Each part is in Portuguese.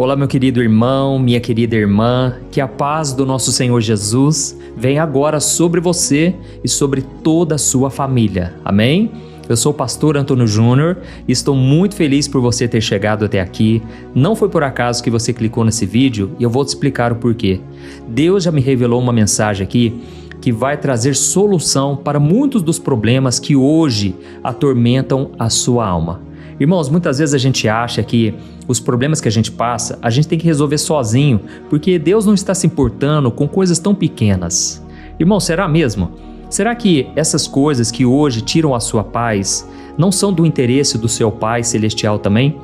Olá, meu querido irmão, minha querida irmã, que a paz do nosso Senhor Jesus venha agora sobre você e sobre toda a sua família. Amém? Eu sou o pastor Antônio Júnior e estou muito feliz por você ter chegado até aqui. Não foi por acaso que você clicou nesse vídeo e eu vou te explicar o porquê. Deus já me revelou uma mensagem aqui que vai trazer solução para muitos dos problemas que hoje atormentam a sua alma. Irmãos, muitas vezes a gente acha que os problemas que a gente passa, a gente tem que resolver sozinho, porque Deus não está se importando com coisas tão pequenas. Irmão, será mesmo? Será que essas coisas que hoje tiram a sua paz não são do interesse do seu Pai Celestial também?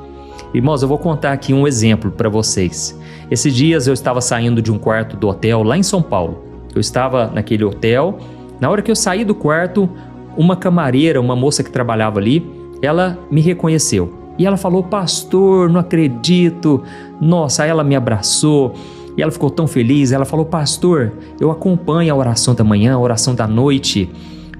Irmãos, eu vou contar aqui um exemplo para vocês. Esses dias eu estava saindo de um quarto do hotel lá em São Paulo. Eu estava naquele hotel, na hora que eu saí do quarto, uma camareira, uma moça que trabalhava ali, ela me reconheceu e ela falou: pastor, não acredito. Nossa, aí ela me abraçou e ela ficou tão feliz. Ela falou: pastor, eu acompanho a oração da manhã, a oração da noite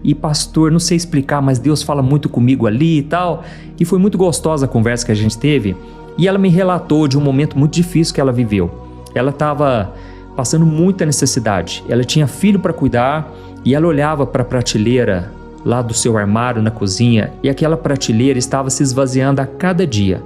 e pastor, não sei explicar, mas Deus fala muito comigo ali e tal. E foi muito gostosa a conversa que a gente teve e ela me relatou de um momento muito difícil que ela viveu. Ela estava passando muita necessidade, ela tinha filho para cuidar e ela olhava para a prateleira lá do seu armário na cozinha e aquela prateleira estava se esvaziando a cada dia.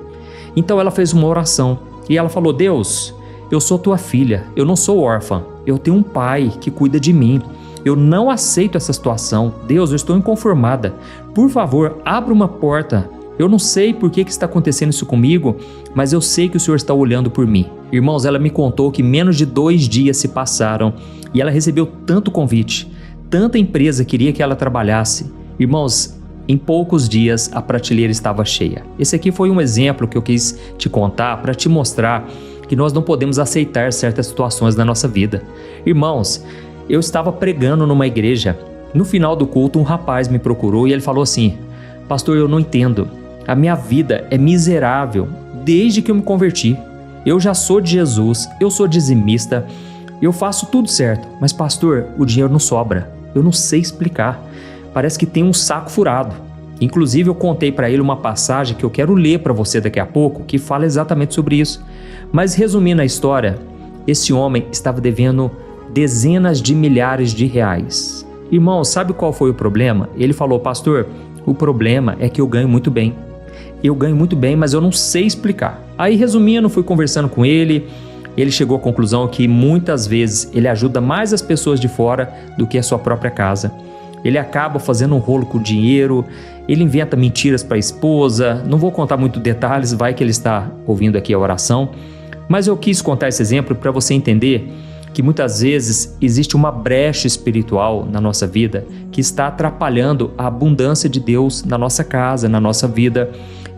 Então ela fez uma oração e ela falou: Deus, eu sou tua filha, eu não sou órfã, eu tenho um pai que cuida de mim, eu não aceito essa situação. Deus, eu estou inconformada, por favor, abra uma porta. Eu não sei por que está acontecendo isso comigo, mas eu sei que o Senhor está olhando por mim. Irmãos, ela me contou que menos de 2 dias se passaram e ela recebeu tanto convite, tanta empresa queria que ela trabalhasse. Irmãos, em poucos dias a prateleira estava cheia. Esse aqui foi um exemplo que eu quis te contar para te mostrar que nós não podemos aceitar certas situações na nossa vida. Irmãos, eu estava pregando numa igreja. No final do culto, um rapaz me procurou e ele falou assim: pastor, eu não entendo. A minha vida é miserável desde que eu me converti. Eu já sou de Jesus, eu sou dizimista, eu faço tudo certo, mas pastor, o dinheiro não sobra. Eu não sei explicar, parece que tem um saco furado. Inclusive eu contei para ele uma passagem que eu quero ler para você daqui a pouco, que fala exatamente sobre isso. Mas resumindo a história, esse homem estava devendo dezenas de milhares de reais. Irmão, sabe qual foi o problema? Ele falou: pastor, o problema é que eu ganho muito bem. Eu ganho muito bem, mas eu não sei explicar. Aí resumindo, fui conversando com ele. Ele chegou à conclusão que muitas vezes ele ajuda mais as pessoas de fora do que a sua própria casa. Ele acaba fazendo um rolo com o dinheiro, ele inventa mentiras para a esposa. Não vou contar muito detalhes, vai que ele está ouvindo aqui a oração. Mas eu quis contar esse exemplo para você entender que muitas vezes existe uma brecha espiritual na nossa vida que está atrapalhando a abundância de Deus na nossa casa, na nossa vida.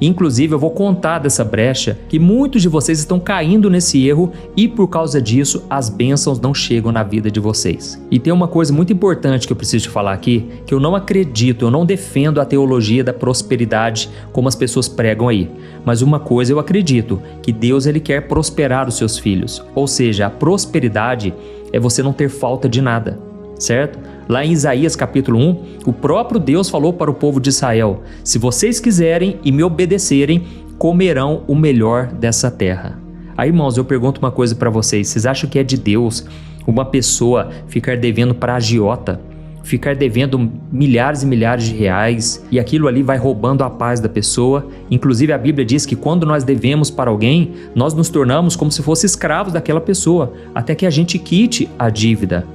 Inclusive, eu vou contar dessa brecha que muitos de vocês estão caindo nesse erro e por causa disso as bênçãos não chegam na vida de vocês. E tem uma coisa muito importante que eu preciso te falar aqui, que eu não acredito, eu não defendo a teologia da prosperidade como as pessoas pregam aí. Mas uma coisa eu acredito, que Deus ele quer prosperar os seus filhos. Ou seja, a prosperidade é você não ter falta de nada, certo? Lá em Isaías capítulo 1, o próprio Deus falou para o povo de Israel: se vocês quiserem e me obedecerem, comerão o melhor dessa terra. Aí, irmãos, eu pergunto uma coisa para vocês: vocês acham que é de Deus uma pessoa ficar devendo para agiota, ficar devendo milhares e milhares de reais e aquilo ali vai roubando a paz da pessoa? Inclusive a Bíblia diz que quando nós devemos para alguém, nós nos tornamos como se fossem escravos daquela pessoa, até que a gente quite a dívida.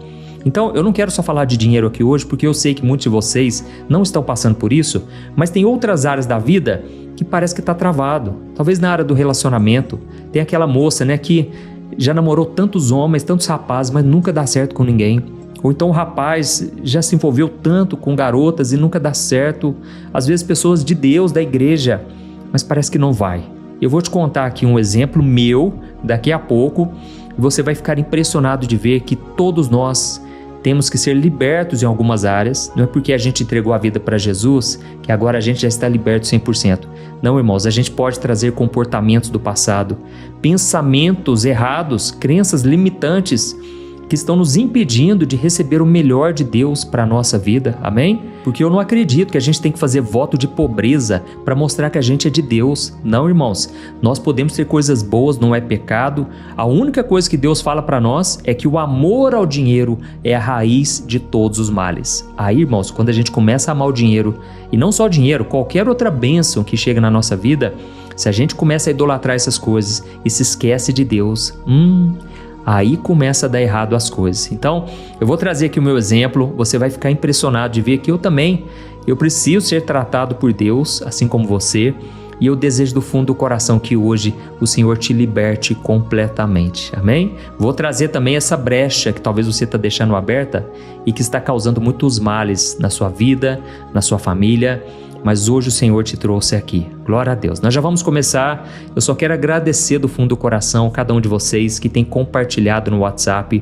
Então eu não quero só falar de dinheiro aqui hoje, porque eu sei que muitos de vocês não estão passando por isso, mas tem outras áreas da vida que parece que está travado. Talvez na área do relacionamento, tem aquela moça, né, que já namorou tantos homens, tantos rapazes, mas nunca dá certo com ninguém. Ou então o rapaz já se envolveu tanto com garotas e nunca dá certo. Às vezes pessoas de Deus, da igreja, mas parece que não vai. Eu vou te contar aqui um exemplo meu, daqui a pouco, e você vai ficar impressionado de ver que todos nós temos que ser libertos em algumas áreas. Não é porque a gente entregou a vida para Jesus que agora a gente já está liberto 100%. Não, irmãos, a gente pode trazer comportamentos do passado, pensamentos errados, crenças limitantes que estão nos impedindo de receber o melhor de Deus para a nossa vida, amém? Porque eu não acredito que a gente tem que fazer voto de pobreza para mostrar que a gente é de Deus. Não, irmãos, nós podemos ter coisas boas, não é pecado. A única coisa que Deus fala para nós é que o amor ao dinheiro é a raiz de todos os males. Aí, irmãos, quando a gente começa a amar o dinheiro, e não só o dinheiro, qualquer outra bênção que chega na nossa vida, se a gente começa a idolatrar essas coisas e se esquece de Deus, aí começa a dar errado as coisas. Então, eu vou trazer aqui o meu exemplo, você vai ficar impressionado de ver que eu preciso ser tratado por Deus, assim como você, e eu desejo do fundo do coração que hoje o Senhor te liberte completamente, amém? Vou trazer também essa brecha que talvez você está deixando aberta e que está causando muitos males na sua vida, na sua família, mas hoje o Senhor te trouxe aqui. Glória a Deus. Nós já vamos começar. Eu só quero agradecer do fundo do coração cada um de vocês que tem compartilhado no WhatsApp.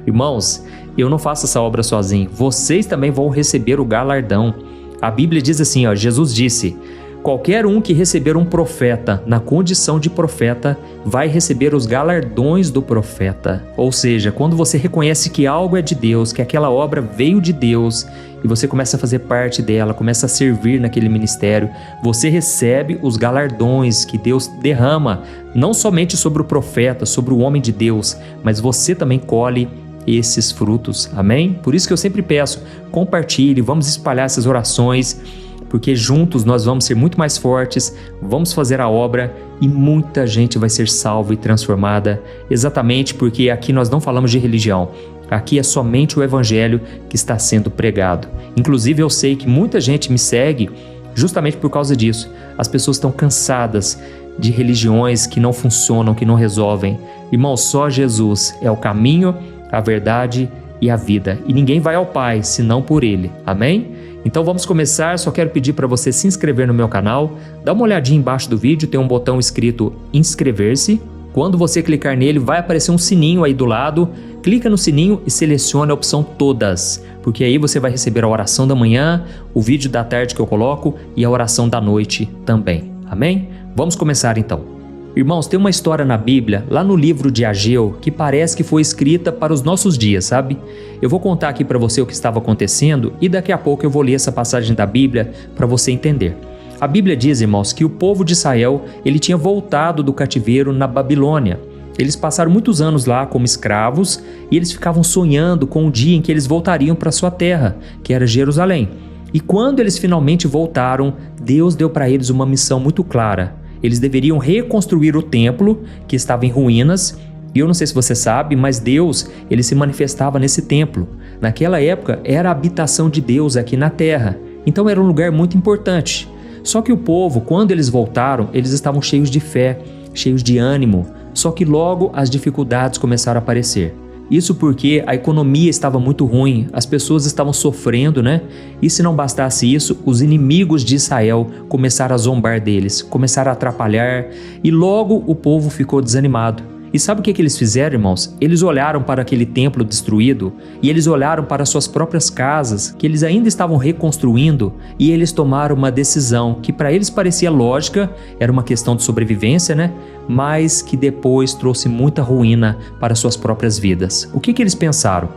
Irmãos, eu não faço essa obra sozinho. Vocês também vão receber o galardão. A Bíblia diz assim, Jesus disse: qualquer um que receber um profeta na condição de profeta vai receber os galardões do profeta. Ou seja, quando você reconhece que algo é de Deus, que aquela obra veio de Deus e você começa a fazer parte dela, começa a servir naquele ministério, você recebe os galardões que Deus derrama, não somente sobre o profeta, sobre o homem de Deus, mas você também colhe esses frutos, amém? Por isso que eu sempre peço, compartilhe, vamos espalhar essas orações, porque juntos nós vamos ser muito mais fortes, vamos fazer a obra e muita gente vai ser salva e transformada, exatamente porque aqui nós não falamos de religião, aqui é somente o Evangelho que está sendo pregado. Inclusive eu sei que muita gente me segue justamente por causa disso. As pessoas estão cansadas de religiões que não funcionam, que não resolvem. Irmão, só Jesus é o caminho, a verdade e a vida. E ninguém vai ao Pai senão por Ele, amém? Então vamos começar, só quero pedir para você se inscrever no meu canal, dá uma olhadinha embaixo do vídeo, tem um botão escrito inscrever-se. Quando você clicar nele, vai aparecer um sininho aí do lado, clica no sininho e selecione a opção todas, porque aí você vai receber a oração da manhã, o vídeo da tarde que eu coloco e a oração da noite também, amém? Vamos começar então. Irmãos, tem uma história na Bíblia, lá no livro de Ageu, que parece que foi escrita para os nossos dias, sabe? Eu vou contar aqui para você o que estava acontecendo e daqui a pouco eu vou ler essa passagem da Bíblia para você entender. A Bíblia diz, irmãos, que o povo de Israel, ele tinha voltado do cativeiro na Babilônia. Eles passaram muitos anos lá como escravos e eles ficavam sonhando com o dia em que eles voltariam para sua terra, que era Jerusalém. E quando eles finalmente voltaram, Deus deu para eles uma missão muito clara. Eles deveriam reconstruir o templo que estava em ruínas. E eu não sei se você sabe, mas Deus, ele se manifestava nesse templo. Naquela época era a habitação de Deus aqui na terra. Então era um lugar muito importante. Só que o povo, quando eles voltaram, eles estavam cheios de fé, cheios de ânimo. Só que logo as dificuldades começaram a aparecer. Isso porque a economia estava muito ruim, as pessoas estavam sofrendo, né? E se não bastasse isso, os inimigos de Israel começaram a zombar deles, começaram a atrapalhar e logo o povo ficou desanimado. E sabe o que eles fizeram, irmãos? Eles olharam para aquele templo destruído e eles olharam para suas próprias casas, que eles ainda estavam reconstruindo, e eles tomaram uma decisão que para eles parecia lógica, era uma questão de sobrevivência, né? Mas que depois trouxe muita ruína para suas próprias vidas. O que eles pensaram?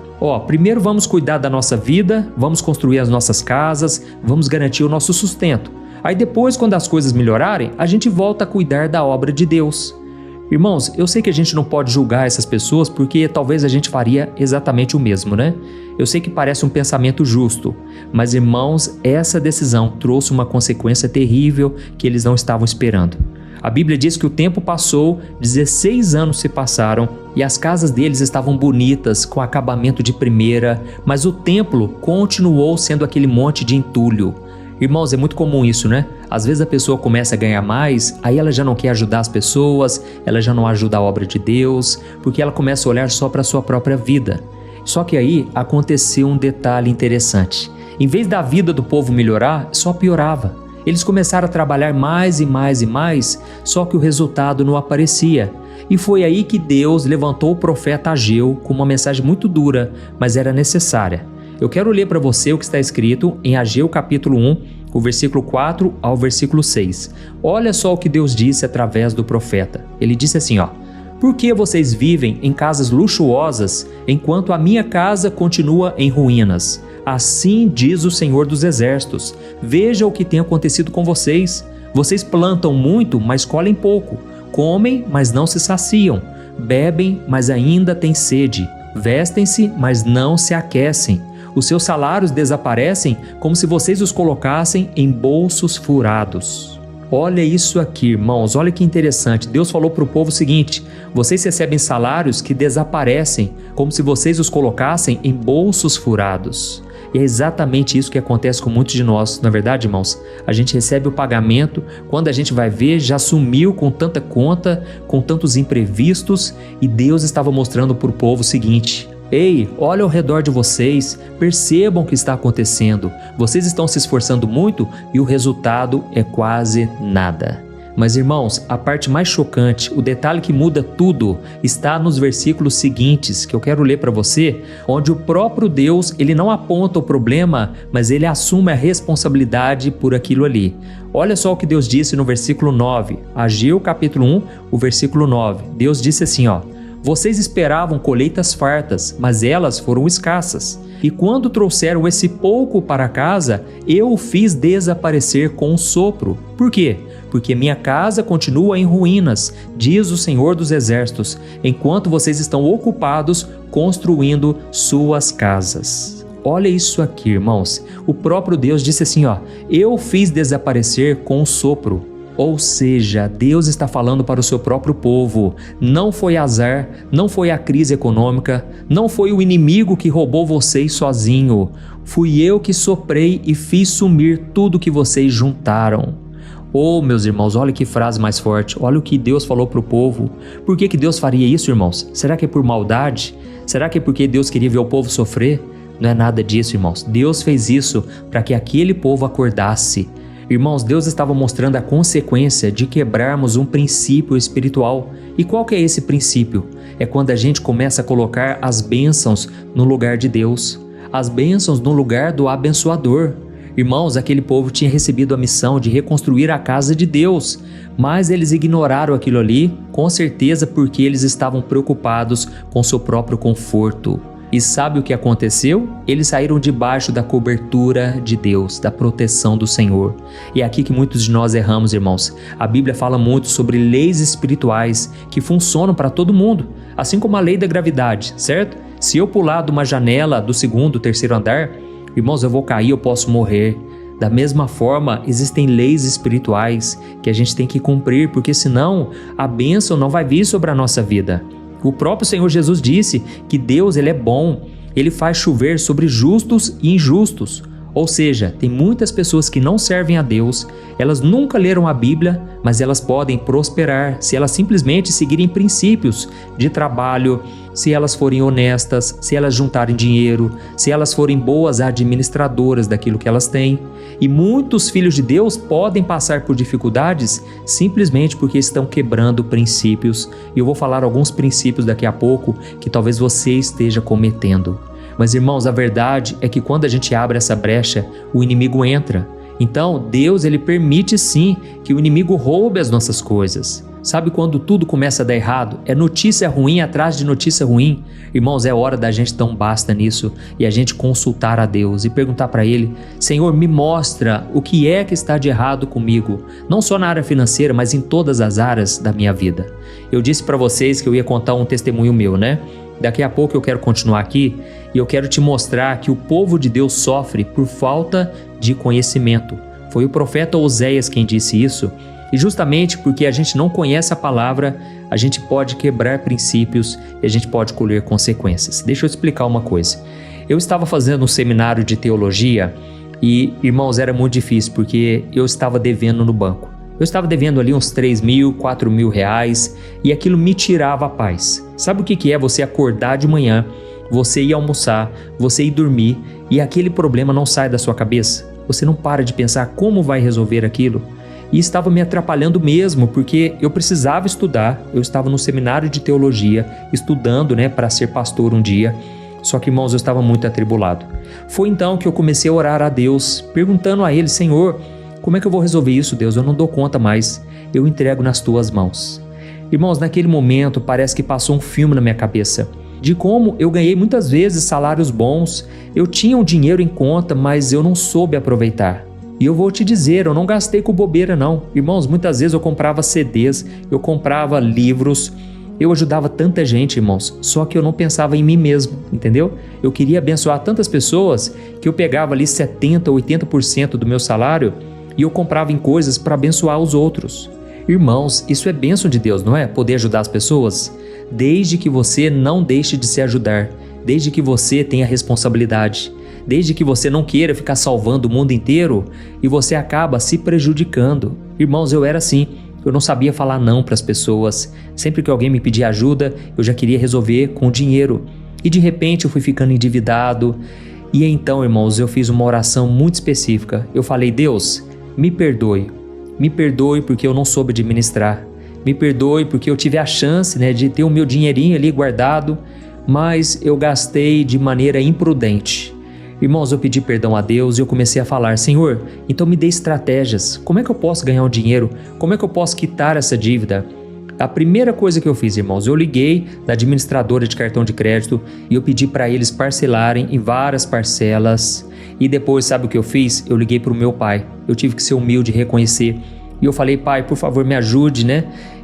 Primeiro vamos cuidar da nossa vida, vamos construir as nossas casas, vamos garantir o nosso sustento. Aí depois, quando as coisas melhorarem, a gente volta a cuidar da obra de Deus. Irmãos, eu sei que a gente não pode julgar essas pessoas porque talvez a gente faria exatamente o mesmo, né? Eu sei que parece um pensamento justo, mas irmãos, essa decisão trouxe uma consequência terrível que eles não estavam esperando. A Bíblia diz que o tempo passou, 16 anos se passaram e as casas deles estavam bonitas, com acabamento de primeira, mas o templo continuou sendo aquele monte de entulho. Irmãos, é muito comum isso, né? Às vezes a pessoa começa a ganhar mais, aí ela já não quer ajudar as pessoas, ela já não ajuda a obra de Deus, porque ela começa a olhar só para a sua própria vida. Só que aí aconteceu um detalhe interessante. Em vez da vida do povo melhorar, só piorava. Eles começaram a trabalhar mais e mais e mais, só que o resultado não aparecia. E foi aí que Deus levantou o profeta Ageu com uma mensagem muito dura, mas era necessária. Eu quero ler para você o que está escrito em Ageu capítulo 1, o versículo 4 ao versículo 6. Olha só o que Deus disse através do profeta. Ele disse assim, Por que vocês vivem em casas luxuosas, enquanto a minha casa continua em ruínas? Assim diz o Senhor dos Exércitos. Veja o que tem acontecido com vocês. Vocês plantam muito, mas colhem pouco. Comem, mas não se saciam. Bebem, mas ainda têm sede. Vestem-se, mas não se aquecem. Os seus salários desaparecem como se vocês os colocassem em bolsos furados. Olha isso aqui, irmãos, olha que interessante. Deus falou para o povo o seguinte: vocês recebem salários que desaparecem como se vocês os colocassem em bolsos furados. E é exatamente isso que acontece com muitos de nós, não é verdade, irmãos? A gente recebe o pagamento, quando a gente vai ver, já sumiu com tanta conta, com tantos imprevistos, e Deus estava mostrando para o povo o seguinte: ei, olha ao redor de vocês, percebam o que está acontecendo. Vocês estão se esforçando muito e o resultado é quase nada. Mas irmãos, a parte mais chocante, o detalhe que muda tudo, está nos versículos seguintes, que eu quero ler para você, onde o próprio Deus, ele não aponta o problema, mas ele assume a responsabilidade por aquilo ali. Olha só o que Deus disse no versículo 9, Ageu capítulo 1, o versículo 9. Deus disse assim, vocês esperavam colheitas fartas, mas elas foram escassas. E quando trouxeram esse pouco para casa, eu o fiz desaparecer com um sopro. Por quê? Porque minha casa continua em ruínas, diz o Senhor dos Exércitos, enquanto vocês estão ocupados construindo suas casas. Olha isso aqui, irmãos. O próprio Deus disse assim, eu fiz desaparecer com um sopro. Ou seja, Deus está falando para o seu próprio povo. Não foi azar, não foi a crise econômica, não foi o inimigo que roubou vocês sozinho. Fui eu que soprei e fiz sumir tudo que vocês juntaram. Oh, meus irmãos, olha que frase mais forte. Olha o que Deus falou para o povo. Por que Deus faria isso, irmãos? Será que é por maldade? Será que é porque Deus queria ver o povo sofrer? Não é nada disso, irmãos. Deus fez isso para que aquele povo acordasse. Irmãos, Deus estava mostrando a consequência de quebrarmos um princípio espiritual. E qual que é esse princípio? É quando a gente começa a colocar as bênçãos no lugar de Deus. As bênçãos no lugar do abençoador. Irmãos, aquele povo tinha recebido a missão de reconstruir a casa de Deus, mas eles ignoraram aquilo ali, com certeza porque eles estavam preocupados com seu próprio conforto. E sabe o que aconteceu? Eles saíram debaixo da cobertura de Deus, da proteção do Senhor. E é aqui que muitos de nós erramos, irmãos. A Bíblia fala muito sobre leis espirituais que funcionam para todo mundo, assim como a lei da gravidade, certo? Se eu pular de uma janela do segundo, terceiro andar, irmãos, eu vou cair, eu posso morrer. Da mesma forma, existem leis espirituais que a gente tem que cumprir, porque senão a bênção não vai vir sobre a nossa vida. O próprio Senhor Jesus disse que Deus, ele é bom, ele faz chover sobre justos e injustos. Ou seja, tem muitas pessoas que não servem a Deus, elas nunca leram a Bíblia, mas elas podem prosperar se elas simplesmente seguirem princípios de trabalho, se elas forem honestas, se elas juntarem dinheiro, se elas forem boas administradoras daquilo que elas têm. E muitos filhos de Deus podem passar por dificuldades simplesmente porque estão quebrando princípios. E eu vou falar alguns princípios daqui a pouco que talvez você esteja cometendo. Mas, irmãos, a verdade é que quando a gente abre essa brecha, o inimigo entra. Então, Deus, ele permite sim que o inimigo roube as nossas coisas. Sabe quando tudo começa a dar errado? É notícia ruim atrás de notícia ruim. Irmãos, é hora da gente dar um basta nisso e a gente consultar a Deus e perguntar para Ele: Senhor, me mostra o que é que está de errado comigo, não só na área financeira, mas em todas as áreas da minha vida. Eu disse para vocês que eu ia contar um testemunho meu, né? Daqui a pouco eu quero continuar aqui e eu quero te mostrar que o povo de Deus sofre por falta de conhecimento. Foi o profeta Oséias quem disse isso. E justamente porque a gente não conhece a palavra, a gente pode quebrar princípios e a gente pode colher consequências. Deixa eu explicar uma coisa. Eu estava fazendo um seminário de teologia e, irmãos, era muito difícil porque eu estava devendo no banco. Eu estava devendo ali uns 3 mil, 4 mil reais e aquilo me tirava a paz. Sabe o que é você acordar de manhã, você ir almoçar, você ir dormir e aquele problema não sai da sua cabeça? Você não para de pensar como vai resolver aquilo? E estava me atrapalhando mesmo, porque eu precisava estudar, eu estava no seminário de teologia, estudando, para ser pastor um dia, só que, irmãos, eu estava muito atribulado. Foi então que eu comecei a orar a Deus, perguntando a Ele: Senhor, como é que eu vou resolver isso, Deus? Eu não dou conta mais, eu entrego nas Tuas mãos. Irmãos, naquele momento parece que passou um filme na minha cabeça, de como eu ganhei muitas vezes salários bons, eu tinha um dinheiro em conta, mas eu não soube aproveitar. E eu vou te dizer, eu não gastei com bobeira não. Irmãos, muitas vezes eu comprava CDs, eu comprava livros, eu ajudava tanta gente, irmãos, só que eu não pensava em mim mesmo, entendeu? Eu queria abençoar tantas pessoas que eu pegava ali 70%, 80% do meu salário e eu comprava em coisas para abençoar os outros. Irmãos, isso é bênção de Deus, não é? Poder ajudar as pessoas, desde que você não deixe de se ajudar, desde que você tenha responsabilidade, desde que você não queira ficar salvando o mundo inteiro e você acaba se prejudicando. Irmãos, eu era assim, eu não sabia falar não para as pessoas. Sempre que alguém me pedia ajuda, eu já queria resolver com dinheiro. E de repente eu fui ficando endividado. E então, irmãos, eu fiz uma oração muito específica. Eu falei: Deus, me perdoe. Me perdoe porque eu não soube administrar. Me perdoe porque eu tive a chance, de ter o meu dinheirinho ali guardado, mas eu gastei de maneira imprudente. Irmãos, eu pedi perdão a Deus e eu comecei a falar: Senhor, então me dê estratégias. Como é que eu posso ganhar um dinheiro? Como é que eu posso quitar essa dívida? A primeira coisa que eu fiz, irmãos, eu liguei na administradora de cartão de crédito e eu pedi para eles parcelarem em várias parcelas. E depois, sabe o que eu fiz? Eu liguei para o meu pai. Eu tive que ser humilde e reconhecer. E eu falei: pai, por favor, me ajude,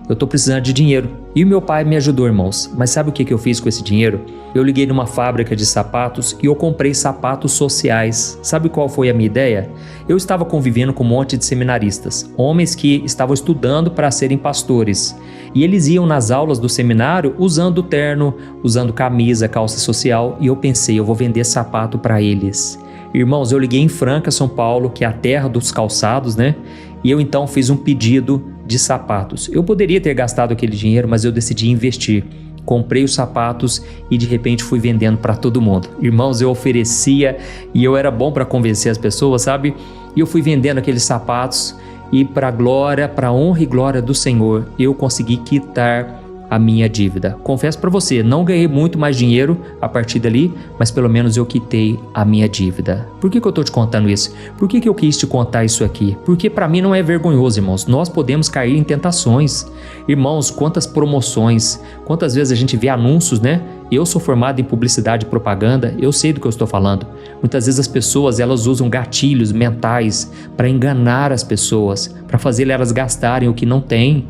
Eu estou precisando de dinheiro. E o meu pai me ajudou, irmãos. Mas sabe o que eu fiz com esse dinheiro? Eu liguei numa fábrica de sapatos e eu comprei sapatos sociais. Sabe qual foi a minha ideia? Eu estava convivendo com um monte de seminaristas, homens que estavam estudando para serem pastores. E eles iam nas aulas do seminário usando terno, usando camisa, calça social. E eu pensei: eu vou vender sapato para eles. Irmãos, eu liguei em Franca, São Paulo, que é a terra dos calçados, E eu então fiz um pedido de sapatos. Eu poderia ter gastado aquele dinheiro, mas eu decidi investir. Comprei os sapatos e de repente fui vendendo para todo mundo. Irmãos, eu oferecia e eu era bom para convencer as pessoas, sabe? E eu fui vendendo aqueles sapatos e para glória, para honra e glória do Senhor, eu consegui quitar a minha dívida. Confesso para você, não ganhei muito mais dinheiro a partir dali, mas pelo menos eu quitei a minha dívida. Por que eu estou te contando isso? Por que eu quis te contar isso aqui? Porque para mim não é vergonhoso, irmãos. Nós podemos cair em tentações. Irmãos, quantas promoções, quantas vezes a gente vê anúncios, Eu sou formado em publicidade e propaganda, eu sei do que eu estou falando. Muitas vezes as pessoas, elas usam gatilhos mentais para enganar as pessoas, para fazer elas gastarem o que não têm.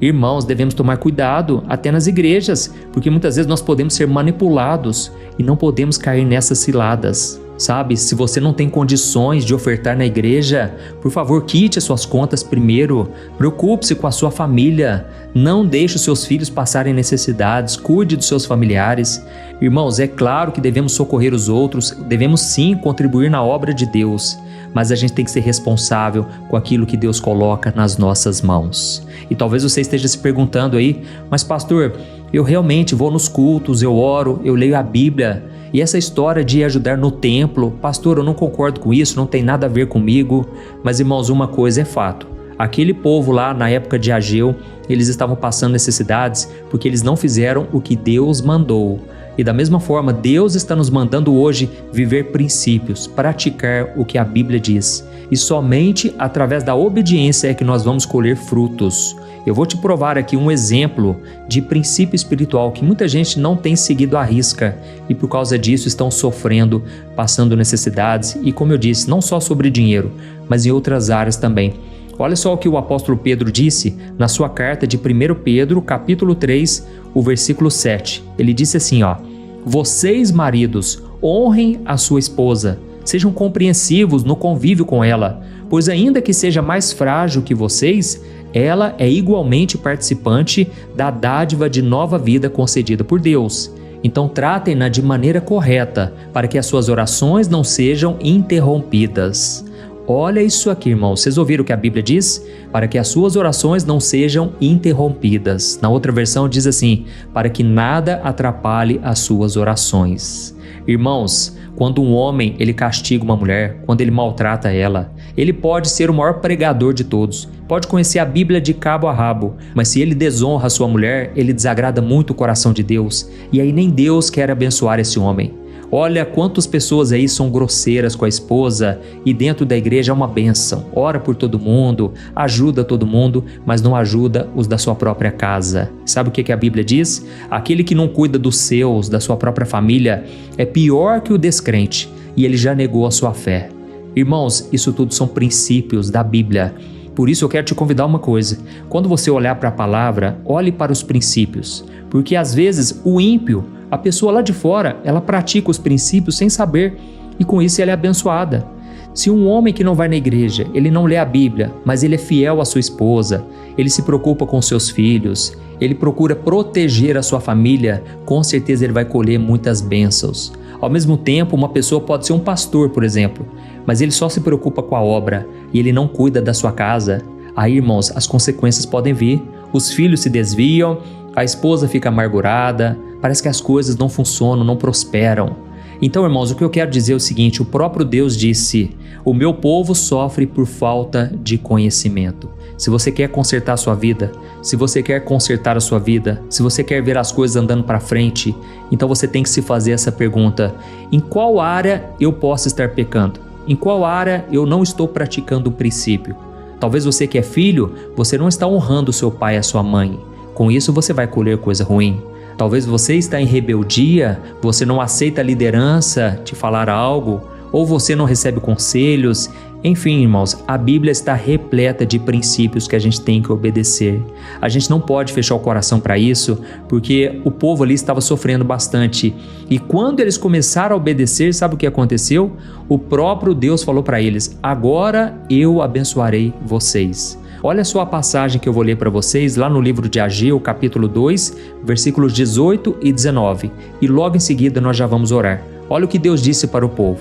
Irmãos, devemos tomar cuidado até nas igrejas, porque muitas vezes nós podemos ser manipulados e não podemos cair nessas ciladas. Sabe, se você não tem condições de ofertar na igreja, por favor, quite as suas contas primeiro. Preocupe-se com a sua família. Não deixe os seus filhos passarem necessidades. Cuide dos seus familiares. Irmãos, é claro que devemos socorrer os outros, devemos sim contribuir na obra de Deus, mas a gente tem que ser responsável com aquilo que Deus coloca nas nossas mãos. E talvez você esteja se perguntando aí: mas pastor, eu realmente vou nos cultos, eu oro, eu leio a Bíblia, e essa história de ajudar no templo, pastor, eu não concordo com isso, não tem nada a ver comigo. Mas irmãos, uma coisa é fato: aquele povo lá na época de Ageu, eles estavam passando necessidades porque eles não fizeram o que Deus mandou. E da mesma forma, Deus está nos mandando hoje viver princípios, praticar o que a Bíblia diz. E somente através da obediência é que nós vamos colher frutos. Eu vou te provar aqui um exemplo de princípio espiritual que muita gente não tem seguido à risca e por causa disso estão sofrendo, passando necessidades e, como eu disse, não só sobre dinheiro, mas em outras áreas também. Olha só o que o apóstolo Pedro disse na sua carta de 1 Pedro, capítulo 3, o versículo 7. Ele disse assim, vocês, maridos, honrem a sua esposa, sejam compreensivos no convívio com ela, pois ainda que seja mais frágil que vocês, ela é igualmente participante da dádiva de nova vida concedida por Deus. Então tratem-na de maneira correta, para que as suas orações não sejam interrompidas. Olha isso aqui, irmãos. Vocês ouviram o que a Bíblia diz? Para que as suas orações não sejam interrompidas. Na outra versão diz assim, para que nada atrapalhe as suas orações. Irmãos, quando um homem ele castiga uma mulher, quando ele maltrata ela, ele pode ser o maior pregador de todos, pode conhecer a Bíblia de cabo a rabo, mas se ele desonra a sua mulher, ele desagrada muito o coração de Deus, e aí nem Deus quer abençoar esse homem. Olha quantas pessoas aí são grosseiras com a esposa e dentro da igreja é uma bênção. Ora por todo mundo, ajuda todo mundo, mas não ajuda os da sua própria casa. Sabe o que a Bíblia diz? Aquele que não cuida dos seus, da sua própria família, é pior que o descrente e ele já negou a sua fé. Irmãos, isso tudo são princípios da Bíblia. Por isso eu quero te convidar uma coisa. Quando você olhar para a palavra, olhe para os princípios. Porque às vezes o ímpio, a pessoa lá de fora, ela pratica os princípios sem saber e com isso ela é abençoada. Se um homem que não vai na igreja, ele não lê a Bíblia, mas ele é fiel à sua esposa, ele se preocupa com seus filhos, ele procura proteger a sua família, com certeza ele vai colher muitas bênçãos. Ao mesmo tempo, uma pessoa pode ser um pastor, por exemplo, mas ele só se preocupa com a obra e ele não cuida da sua casa. Aí, irmãos, as consequências podem vir. Os filhos se desviam, a esposa fica amargurada, parece que as coisas não funcionam, não prosperam. Então, irmãos, o que eu quero dizer é o seguinte: o próprio Deus disse: o meu povo sofre por falta de conhecimento. Se você quer consertar a sua vida, se você quer consertar a sua vida, se você quer ver as coisas andando para frente, então você tem que se fazer essa pergunta: em qual área eu posso estar pecando? Em qual área eu não estou praticando o princípio? Talvez você que é filho, você não está honrando o seu pai e a sua mãe. Com isso você vai colher coisa ruim. Talvez você está em rebeldia, você não aceita a liderança te falar algo, ou você não recebe conselhos. Enfim, irmãos, a Bíblia está repleta de princípios que a gente tem que obedecer. A gente não pode fechar o coração para isso, porque o povo ali estava sofrendo bastante. E quando eles começaram a obedecer, sabe o que aconteceu? O próprio Deus falou para eles: agora eu abençoarei vocês. Olha só a passagem que eu vou ler para vocês lá no livro de Ageu, capítulo 2, versículos 18 e 19. E logo em seguida nós já vamos orar. Olha o que Deus disse para o povo.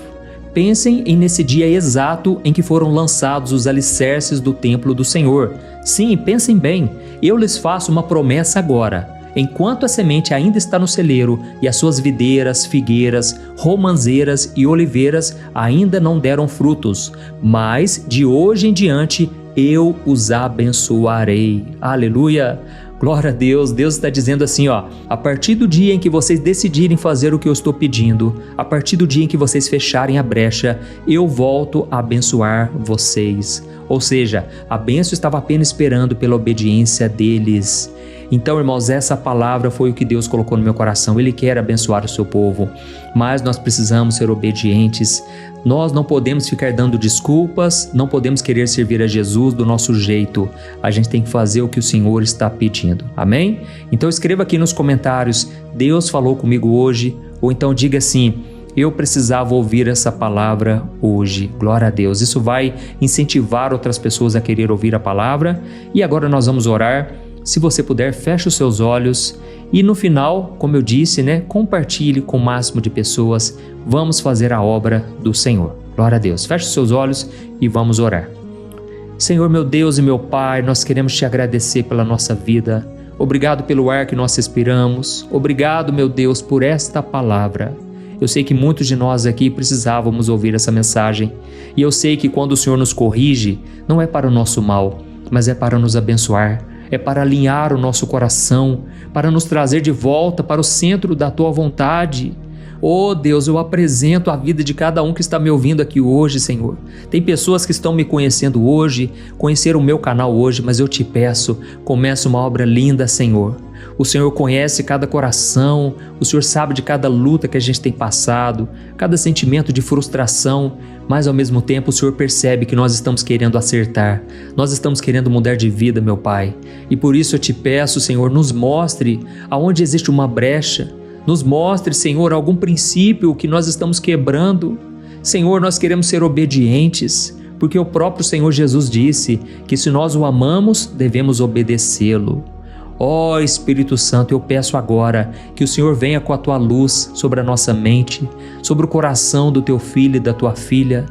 Pensem nesse dia exato em que foram lançados os alicerces do templo do Senhor. Sim, pensem bem, eu lhes faço uma promessa agora. Enquanto a semente ainda está no celeiro e as suas videiras, figueiras, romãzeiras e oliveiras ainda não deram frutos, mas de hoje em diante eu os abençoarei. Aleluia! Glória a Deus, Deus está dizendo assim, a partir do dia em que vocês decidirem fazer o que eu estou pedindo, a partir do dia em que vocês fecharem a brecha, eu volto a abençoar vocês. Ou seja, a bênção estava apenas esperando pela obediência deles. Então, irmãos, essa palavra foi o que Deus colocou no meu coração. Ele quer abençoar o seu povo, mas nós precisamos ser obedientes. Nós não podemos ficar dando desculpas, não podemos querer servir a Jesus do nosso jeito. A gente tem que fazer o que o Senhor está pedindo. Amém? Então escreva aqui nos comentários: Deus falou comigo hoje. Ou então diga assim: eu precisava ouvir essa palavra hoje. Glória a Deus. Isso vai incentivar outras pessoas a querer ouvir a palavra. E agora nós vamos orar. Se você puder, feche os seus olhos e no final, como eu disse, compartilhe com o máximo de pessoas. Vamos fazer a obra do Senhor. Glória a Deus. Feche os seus olhos e vamos orar. Senhor, meu Deus e meu Pai, nós queremos te agradecer pela nossa vida. Obrigado pelo ar que nós respiramos. Obrigado, meu Deus, por esta palavra. Eu sei que muitos de nós aqui precisávamos ouvir essa mensagem. E eu sei que quando o Senhor nos corrige, não é para o nosso mal, mas é para nos abençoar. É para alinhar o nosso coração, para nos trazer de volta para o centro da Tua vontade. Oh Deus, eu apresento a vida de cada um que está me ouvindo aqui hoje, Senhor. Tem pessoas que estão me conhecendo hoje, conheceram o meu canal hoje, mas eu te peço, comece uma obra linda, Senhor. O Senhor conhece cada coração, o Senhor sabe de cada luta que a gente tem passado, cada sentimento de frustração, mas ao mesmo tempo o Senhor percebe que nós estamos querendo acertar, nós estamos querendo mudar de vida, meu Pai. E por isso eu te peço, Senhor, nos mostre aonde existe uma brecha, nos mostre, Senhor, algum princípio que nós estamos quebrando. Senhor, nós queremos ser obedientes, porque o próprio Senhor Jesus disse que se nós o amamos, devemos obedecê-lo. Ó Espírito Santo, eu peço agora que o Senhor venha com a Tua luz sobre a nossa mente, sobre o coração do Teu filho e da Tua filha.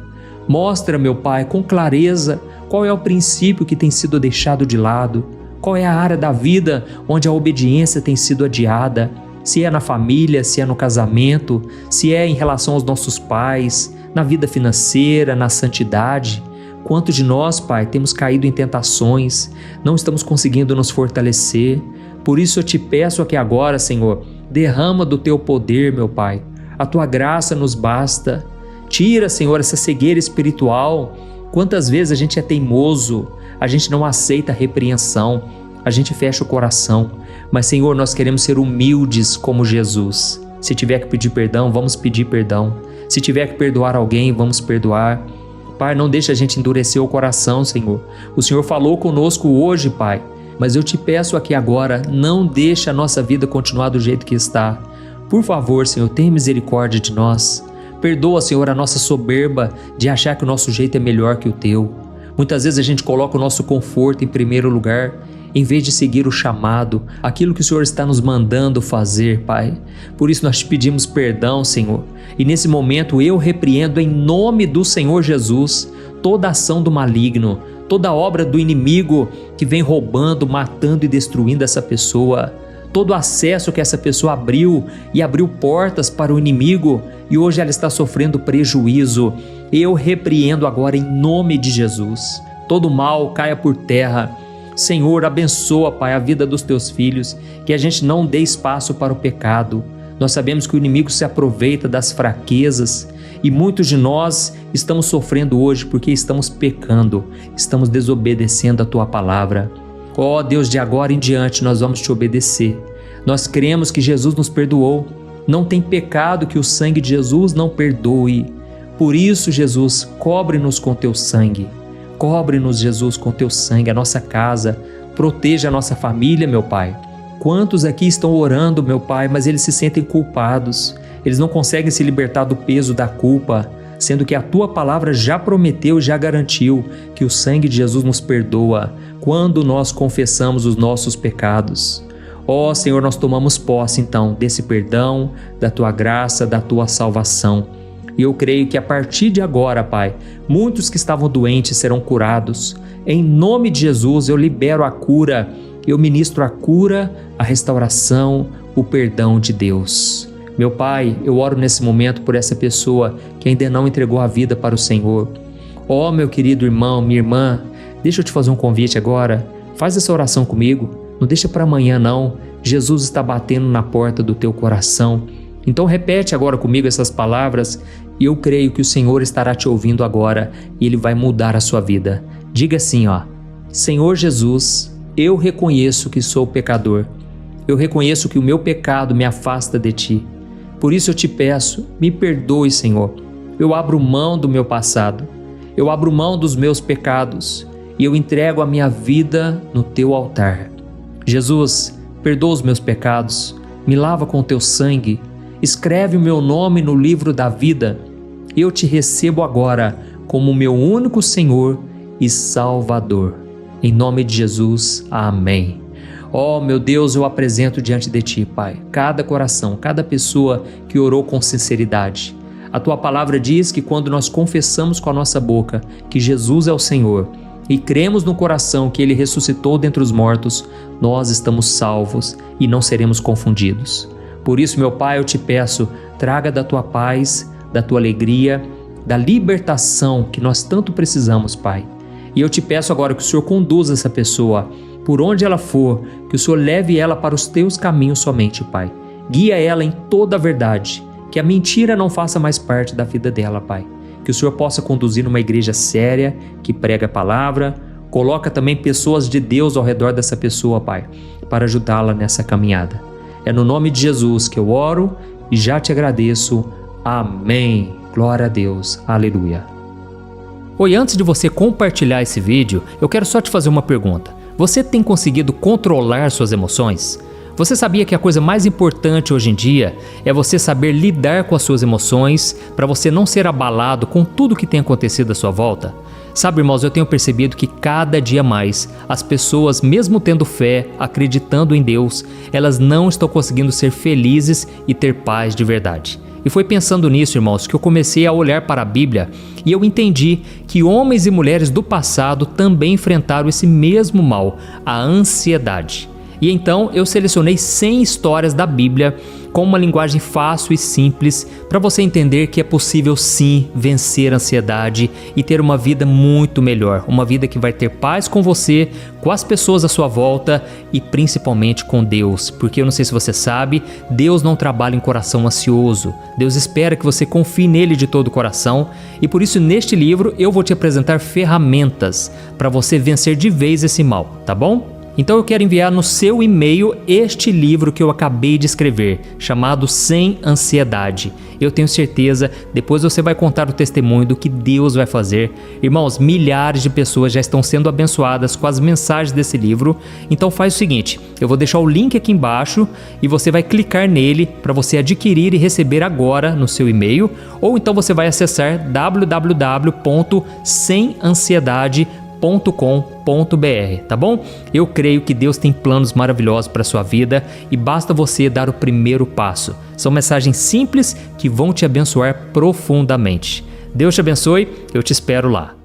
Mostra, meu Pai, com clareza qual é o princípio que tem sido deixado de lado, qual é a área da vida onde a obediência tem sido adiada, se é na família, se é no casamento, se é em relação aos nossos pais, na vida financeira, na santidade. Quantos de nós, Pai, temos caído em tentações, não estamos conseguindo nos fortalecer. Por isso eu te peço aqui agora, Senhor, derrama do Teu poder, meu Pai. A tua graça nos basta. Tira, Senhor, essa cegueira espiritual. Quantas vezes a gente é teimoso, a gente não aceita a repreensão, a gente fecha o coração. Mas, Senhor, nós queremos ser humildes como Jesus. Se tiver que pedir perdão, vamos pedir perdão. Se tiver que perdoar alguém, vamos perdoar. Pai, não deixa a gente endurecer o coração, Senhor. O Senhor falou conosco hoje, Pai, mas eu te peço aqui agora, não deixa a nossa vida continuar do jeito que está. Por favor, Senhor, tenha misericórdia de nós. Perdoa, Senhor, a nossa soberba de achar que o nosso jeito é melhor que o teu. Muitas vezes a gente coloca o nosso conforto em primeiro lugar, em vez de seguir o chamado, aquilo que o Senhor está nos mandando fazer, Pai. Por isso nós te pedimos perdão, Senhor. E nesse momento eu repreendo em nome do Senhor Jesus toda ação do maligno, toda obra do inimigo que vem roubando, matando e destruindo essa pessoa. Todo acesso que essa pessoa abriu e abriu portas para o inimigo e hoje ela está sofrendo prejuízo. Eu repreendo agora em nome de Jesus. Todo mal caia por terra. Senhor, abençoa, Pai, a vida dos teus filhos, que a gente não dê espaço para o pecado. Nós sabemos que o inimigo se aproveita das fraquezas e muitos de nós estamos sofrendo hoje porque estamos pecando, estamos desobedecendo a tua palavra. Ó Deus, de agora em diante nós vamos te obedecer. Nós cremos que Jesus nos perdoou. Não tem pecado que o sangue de Jesus não perdoe. Por isso, Jesus, cobre-nos com teu sangue. Cobre-nos, Jesus, com teu sangue, a nossa casa. Proteja a nossa família, meu Pai. Quantos aqui estão orando, meu Pai, mas eles se sentem culpados. Eles não conseguem se libertar do peso da culpa, sendo que a tua palavra já prometeu, já garantiu que o sangue de Jesus nos perdoa quando nós confessamos os nossos pecados. Ó Senhor, nós tomamos posse então desse perdão, da tua graça, da tua salvação. E eu creio que a partir de agora, Pai, muitos que estavam doentes serão curados. Em nome de Jesus, eu libero a cura, eu ministro a cura, a restauração, o perdão de Deus. Meu Pai, eu oro nesse momento por essa pessoa que ainda não entregou a vida para o Senhor. Ó, meu querido irmão, minha irmã, deixa eu te fazer um convite agora. Faz essa oração comigo, não deixa para amanhã não. Jesus está batendo na porta do teu coração. Então repete agora comigo essas palavras e eu creio que o Senhor estará te ouvindo agora e Ele vai mudar a sua vida. Diga assim, ó: Senhor Jesus, eu reconheço que sou pecador. Eu reconheço que o meu pecado me afasta de Ti. Por isso eu te peço, me perdoe, Senhor. Eu abro mão do meu passado. Eu abro mão dos meus pecados e eu entrego a minha vida no Teu altar. Jesus, perdoa os meus pecados, me lava com o Teu sangue, escreve o meu nome no livro da vida. Eu te recebo agora como meu único Senhor e Salvador. Em nome de Jesus, amém. Ó meu Deus, eu apresento diante de Ti, Pai, cada coração, cada pessoa que orou com sinceridade. A Tua palavra diz que quando nós confessamos com a nossa boca que Jesus é o Senhor e cremos no coração que Ele ressuscitou dentre os mortos, nós estamos salvos e não seremos confundidos. Por isso, meu Pai, eu te peço, traga da Tua paz, da Tua alegria, da libertação que nós tanto precisamos, Pai. E eu te peço agora que o Senhor conduza essa pessoa, por onde ela for, que o Senhor leve ela para os Teus caminhos somente, Pai. Guia ela em toda a verdade, que a mentira não faça mais parte da vida dela, Pai. Que o Senhor possa conduzir numa igreja séria, que prega a palavra, coloca também pessoas de Deus ao redor dessa pessoa, Pai, para ajudá-la nessa caminhada. É no nome de Jesus que eu oro e já te agradeço. Amém. Glória a Deus. Aleluia. Oi, antes de você compartilhar esse vídeo, eu quero só te fazer uma pergunta. Você tem conseguido controlar suas emoções? Você sabia que a coisa mais importante hoje em dia é você saber lidar com as suas emoções para você não ser abalado com tudo que tem acontecido à sua volta? Sabe, irmãos, eu tenho percebido que cada dia mais as pessoas, mesmo tendo fé, acreditando em Deus, elas não estão conseguindo ser felizes e ter paz de verdade. E foi pensando nisso, irmãos, que eu comecei a olhar para a Bíblia e eu entendi que homens e mulheres do passado também enfrentaram esse mesmo mal, a ansiedade. E então eu selecionei 100 histórias da Bíblia com uma linguagem fácil e simples para você entender que é possível sim vencer a ansiedade e ter uma vida muito melhor, uma vida que vai ter paz com você, com as pessoas à sua volta e principalmente com Deus, porque eu não sei se você sabe, Deus não trabalha em coração ansioso. Deus espera que você confie nele de todo o coração e por isso neste livro eu vou te apresentar ferramentas para você vencer de vez esse mal, tá bom? Então eu quero enviar no seu e-mail este livro que eu acabei de escrever, chamado Sem Ansiedade. Eu tenho certeza, depois você vai contar o testemunho do que Deus vai fazer. Irmãos, milhares de pessoas já estão sendo abençoadas com as mensagens desse livro. Então faz o seguinte, eu vou deixar o link aqui embaixo e você vai clicar nele para você adquirir e receber agora no seu e-mail. Ou então você vai acessar www.semansiedade.com.br, tá bom? Eu creio que Deus tem planos maravilhosos para a sua vida e basta você dar o primeiro passo. São mensagens simples que vão te abençoar profundamente. Deus te abençoe, eu te espero lá.